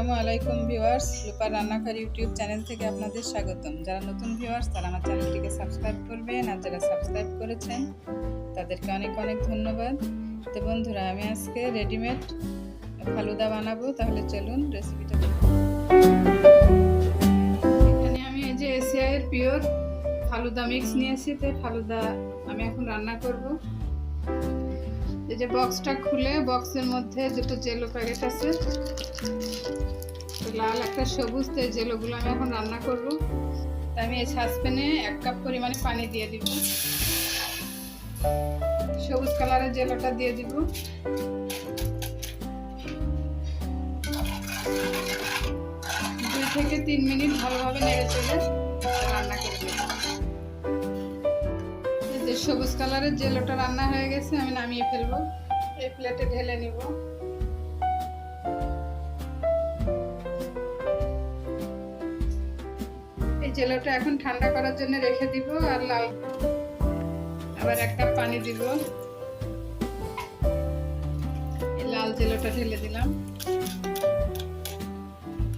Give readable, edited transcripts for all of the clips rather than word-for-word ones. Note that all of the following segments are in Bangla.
আসসালামু আলাইকুম ভিউয়ার্স, লুপার রান্নাঘর ইউটিউব চ্যানেল থেকে আপনাদের স্বাগতম। যারা নতুন ভিউয়ার্স তারা আমার চ্যানেলটিকে সাবস্ক্রাইব করবেন, আর যারা সাবস্ক্রাইব করেছেন তাদেরকে অনেক অনেক ধন্যবাদ। তো বন্ধুরা, আমি আজকে রেডিমেড ফালুদা বানাবো, তাহলে চলুন রেসিপিটা দেখুন। এখানে আমি এই যে এসিআই এর পিওর ফালুদা মিক্স নিয়েছি, তো ফালুদা আমি এখন রান্না করব। এই যে বক্সটা খুলে বক্সের মধ্যে দুটো জেলো প্যাকেট আছে, লাল একটা সবুজ, তো এই জেলোগুলো আমি এখন রান্না করব। তাই আমি এই সসপ্যানে 1 কাপ পরিমাণে পানি দিয়ে দিব। সবুজ কালারের জেলোটা দিয়ে দিব। 2 থেকে 3 মিনিট ভালোভাবে নেড়ে চেড়ে রান্না করে দেব। এই যে সবুজ কালারের জেলোটা রান্না হয়ে গেছে, আমি নামিয়ে ফেলবো। এই প্লেটে ঢেলে নিব। এই জেলোটা এখন ঠান্ডা করার জন্য রেখে দিব। আর আবার 1 কাপ পানি দিব। এই লাল জেলোটা ঢেলে দিলাম।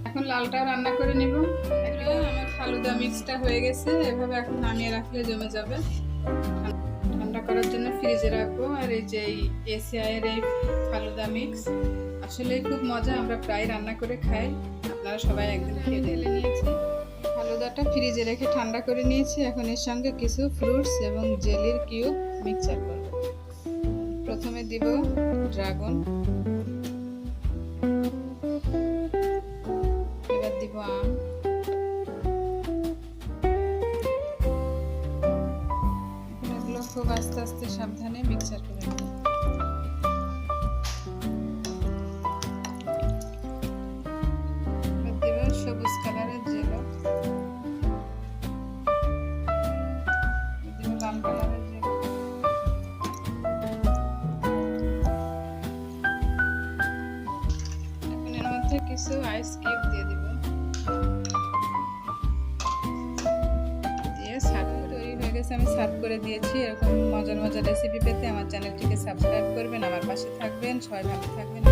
এখন লালটাও রান্না করে নিব। আমার ফালুদা মিক্সটা হয়ে গেছে, এভাবে এখন নামিয়ে রাখলে জমে যাবে। ঠান্ডা করার জন্য ফ্রিজে রাখবো। আর এই যে এসিআই এর এই ফালুদা মিক্স আসলে খুব মজা, আমরা প্রায় রান্না করে খাই। আপনারা সবাই একদিন খেয়ে ঢেলে নিয়েছি। ফালুদাটা ফ্রিজে রেখে ঠান্ডা করে নিয়েছি। এখন এর সঙ্গে কিছু ফ্রুটস এবং জেলির কিউব মিক্সচার করব। প্রথমে দিব ড্রাগন, এবার দিব আম, এগুলো খুব আস্তে আস্তে সাবধানে মিক্সচার করে নেব। দিব সবুজ কালারের জেলো, লাল কালারের জেলো, এখন এর মধ্যে কিছু আইস কিউব দিয়ে দিব। দিয়ে সার্ভ তৈরি হয়ে গেছে, আমি সার্ভ করে দিয়েছি। এরকম মজার মজার রেসিপি পেতে আমার চ্যানেলটিকে সাবস্ক্রাইব করবেন, আমার পাশে থাকবেন। সবাই ভালো থাকবেন।